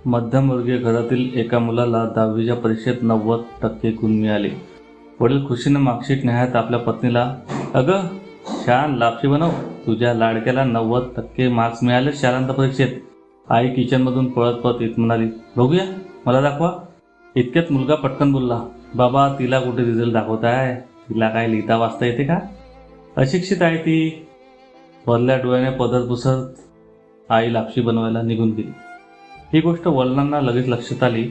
मध्यमवर्गीय घरातील एका मुलाला 10वीच्या परीक्षेत 90% गुण मिळाले. वडील खुशीने मार्कशीट न्याहाळत आपल्या पत्नीला, अगं छान लापशी बनव, तुझ्या लाडक्याला 90% मार्क्स मिळाले शालांत परीक्षेत. आई किचनमधून पळत पळत येत म्हणाली, बघूया, मला दाखवा. इतक्यात मुलगा पटकन बोलला, बाबा तिला कुठे रिझल्ट दाखवताय, तिला काय लिहिता वाचता येते का, अशिक्षित आहे ती. भरल्या डोळ्याने पदर पुसत आई लापशी बनवायला निघून गेली. ही गोष्ट वडिलांना लगेच लक्षात आली.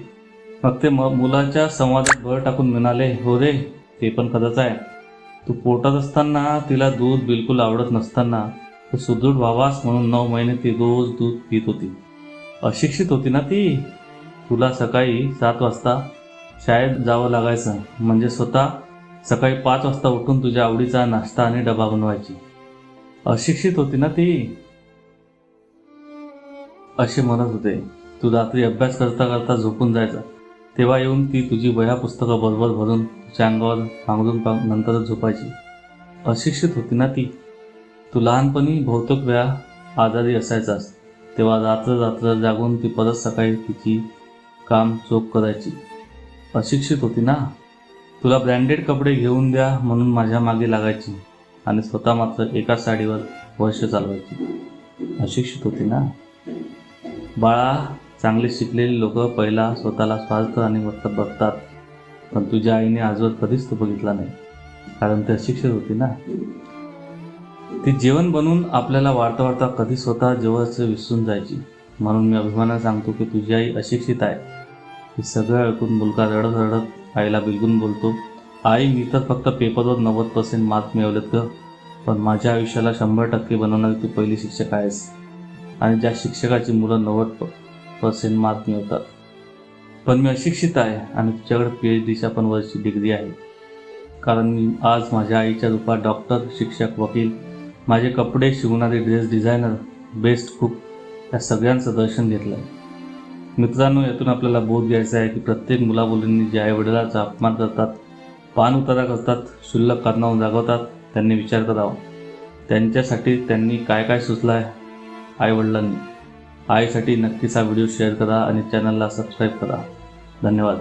मग ते मुलाच्या संवादात भर टाकून म्हणाले, हो रे, ते पण खरंच आहे. तू पोटात असताना तिला दूध बिलकुल आवडत नसताना तू सुदृढ व्हावास म्हणून 9 महिने ती रोज दूध पित होती. अशिक्षित होती ना ती. तुला सकाळी 7 वाजता शाळेत जावं लागायचं, म्हणजे स्वतः सकाळी 5 वाजता उठून तुझ्या आवडीचा नाश्ता आणि डबा बनवायची. अशिक्षित होती ना ती. असे म्हणत होते. तू रात्री अभ्यास करता करता झोपून जायचा, तेव्हा येऊन ती तुझी वह्या पुस्तकं बरोबर भरून तुझ्या अंगावर पांघरून नंतरच झोपायची. अशिक्षित होती ना ती. तू लहानपणी बहुतेक वेळा आजारी असायचास, तेव्हा रात्र जागून ती परत सकाळी तिची काम चोख करायची. अशिक्षित होती ना. तुला ब्रँडेड कपडे घेऊन द्या म्हणून माझ्या मागे लागायची आणि स्वतः मात्र एका साडीवर वर्ष चालवायची. अशिक्षित होती ना. बाळा, चांगले शिकलेली लोक पहिला स्वतःला स्वार्थ आणि मत बघतात, पण तुझ्या आईने आजवर कधीच तो बघितला नाही, कारण ती अशिक्षित होती ना. ती जेवण बनवून आपल्याला वाढता वाढता कधी स्वतः जेवायचं विसरून जायची. म्हणून मी अभिमानाने सांगतो की तुझी आई अशिक्षित आहे. हे सगळं ऐकून मुलगा रडत रडत आईला बिलगून बोलतो, आई, मी तर फक्त पेपरवर 90% मार्क मिळवलेत ग, पण माझ्या आयुष्याला 100% बनवणारी तू पहिली शिक्षक आहेस. आणि ज्या शिक्षकाची मुलं 90% मार्क मिळवतात. पण मी अशिक्षित आहे आणि तुझ्याकडे PhDच्या पण वरची डिग्री आहे, कारण मी आज माझ्या आईच्या रूपात डॉक्टर, शिक्षक, वकील, माझे कपडे शिवणारे ड्रेस डिझायनर, बेस्ट कुक या सगळ्यांचं दर्शन घेतलं आहे. मित्रांनो, यातून आपल्याला बोध घ्यायचा आहे की प्रत्येक मुलामुलींनी जे आईवडिलांचा अपमान करतात, पान उतारा करतात, क्षुल्लक कारणावरून जागवतात, त्यांनी विचार करावा. त्यांच्यासाठी त्यांनी काय काय सुचलं आहे आईवडिलांनी. आईसाठी नक्कीच हा व्हिडिओ शेअर करा आणि चॅनलला सबस्क्राईब करा. धन्यवाद.